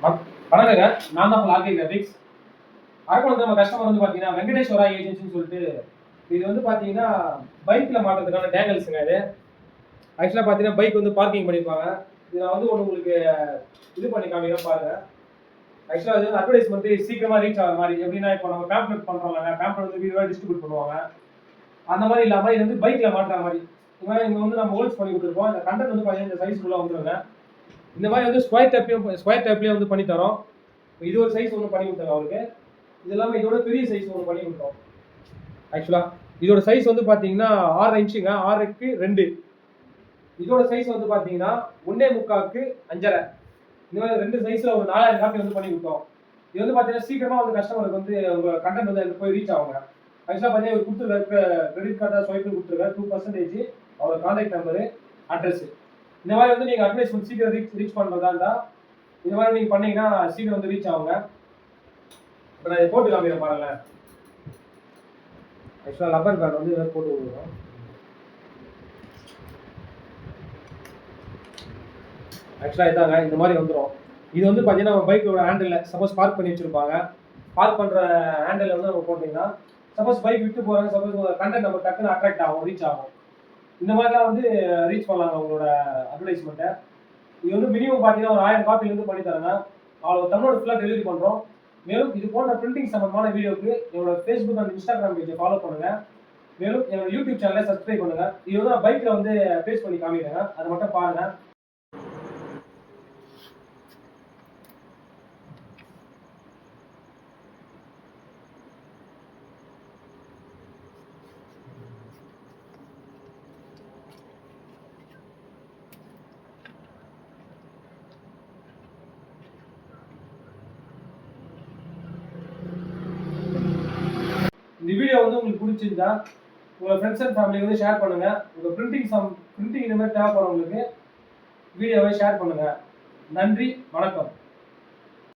வணக்கங்க. நான் தான் ஆர்கே கிராபிக்ஸ். அரக்கோணம் நம்ம கஸ்டமர் வந்து பார்த்தீங்கன்னா வெங்கடேஸ்வரா ஏஜென்சின்னு சொல்லிட்டு இது வந்து பார்த்தீங்கன்னா பைக்ல மாட்டுறதுக்கான டேங்கல்ஸுங்க இது. ஆக்சுவலாக பார்த்தீங்கன்னா பைக் வந்து பார்க்கிங் பண்ணியிருப்பாங்க. இது நான் வந்து உங்களுக்கு இது பண்ணி காமிக்கிறேன் பாருங்க. ஆக்சுவலாக இது வந்து அட்வர்டைஸ்மெண்ட் சீக்கிரமா ரீச் ஆகிற மாதிரி எப்படின்னா இப்போ நம்ம பேம்ப்ளெட் பண்ணுறோம்லங்க, பேம்ப்ளெட் வந்து வீடியோவாக டிஸ்ட்ரிபியூட் பண்ணுவாங்க. அந்த மாதிரி இல்லாமல் இது வந்து பைக்ல மாட்டுற மாதிரி. இங்கே வந்து நம்ம ஹோல்ஸ் பண்ணி கொடுத்துருப்போம். இந்த கண்டென்ட் வந்து பார்த்தீங்கன்னா இந்த சைஸ்க்குள்ளே வந்துருங்க. இந்த மாதிரி வந்து ஸ்கொயர் டைப்லேயும் வந்து பண்ணி தரோம். இது ஒரு சைஸ் ஒன்று பண்ணி கொடுத்தாங்க அவருக்கு. இது இல்லாமல் இதோட பெரிய சைஸ் ஒன்று பண்ணி கொடுத்தோம். ஆக்சுவலாக இதோட சைஸ் வந்து பார்த்தீங்கன்னா 6 இன்ச்சுங்க, 6க்கு 2. இதோட சைஸ் வந்து பார்த்தீங்கன்னா 1.75க்கு 5.5. இந்த மாதிரி 2 சைஸில் ஒரு 4000 காப்பி வந்து பண்ணி கொடுத்தோம். இது வந்து பார்த்தீங்கன்னா சீக்கிரமாக வந்து கஸ்டமருக்கு வந்து உங்கள் கண்டென்ட் வந்து எனக்கு போய் ரீச் ஆகுங்க. ஆக்சுவலாக பார்த்தீங்கன்னா இவர் கொடுத்துருக்க கிரெடிட் கார்டாக ஸ்வைப் கொடுத்துருக்க 2% அவரோட கான்டாக்ட் நம்பரு, அட்ரஸ். இந்த மாதிரி வந்து நீங்கள் அட்வர்டைஸ்மெண்ட் சீக்கிரம் ரீச் பண்ணுறதா இருந்தால் இந்த மாதிரி நீங்கள் பண்ணீங்கன்னா சீக்கிரம் வந்து ரீச் ஆகுங்க. இப்போ நான் இதை போட்டு காமிக்கிறேன் பாருங்களேன். ஆக்சுவலாக ரப்பர் பேண்ட் வந்து இதை போட்டு விடுவோம். ஆக்சுவலாக இதாங்க இந்த மாதிரி வந்துடும். இது வந்து பார்த்தீங்கன்னா நம்ம பைக்கோட ஹேண்டில் சப்போஸ் பார்க் பண்ணி வச்சுருப்பாங்க. பார்க் பண்ணுற ஹேண்டில் வந்து நம்ம போட்டிங்கன்னா சப்போஸ் பைக் விட்டு போகிறாங்க, சப்போஸ் கண்டென்ட் நம்ம டக்குன்னு அட்ராக்ட் ஆகும், ரீச் ஆகும். இந்த மாதிரிலாம் வந்து ரீச் பண்ணலாங்க உங்களோட அட்வர்டைஸ்மெண்ட்டை. இது வந்து மினிமம் பார்த்தீங்கன்னா ஒரு 1000 காப்பிலேருந்து பண்ணி தரேங்க. அவ்வளோ தமிழோட ஃபுல்லாக டெலிவரி பண்ணுறோம். மேலும் இது போன்ற பிரிண்டிங் சம்பந்தமான வீடியோக்கு என்னோட ஃபேஸ்புக் அண்ட் இன்ஸ்டாகிராம் பேஜை ஃபாலோ பண்ணுங்க. மேலும் என்னோட யூடியூப் சேனலை சப்ஸ்கிரைப் பண்ணுங்க. இது வந்து நான் பைக்கில் வந்து பேஸ் பண்ணி காமிக்கிறேங்க, அதை மட்டும் பாருங்க. இந்த வீடியோ வந்து உங்களுக்கு பிடிச்சிருந்தா உங்கள் ஃப்ரெண்ட்ஸ் அண்ட் ஃபேமிலிக்கு வந்து ஷேர் பண்ணுங்க. உங்கள் பிரிண்டிங் இந்த மாதிரி தேவைப்படுறவங்களுக்கு வீடியோவை ஷேர் பண்ணுங்க. நன்றி, வணக்கம்.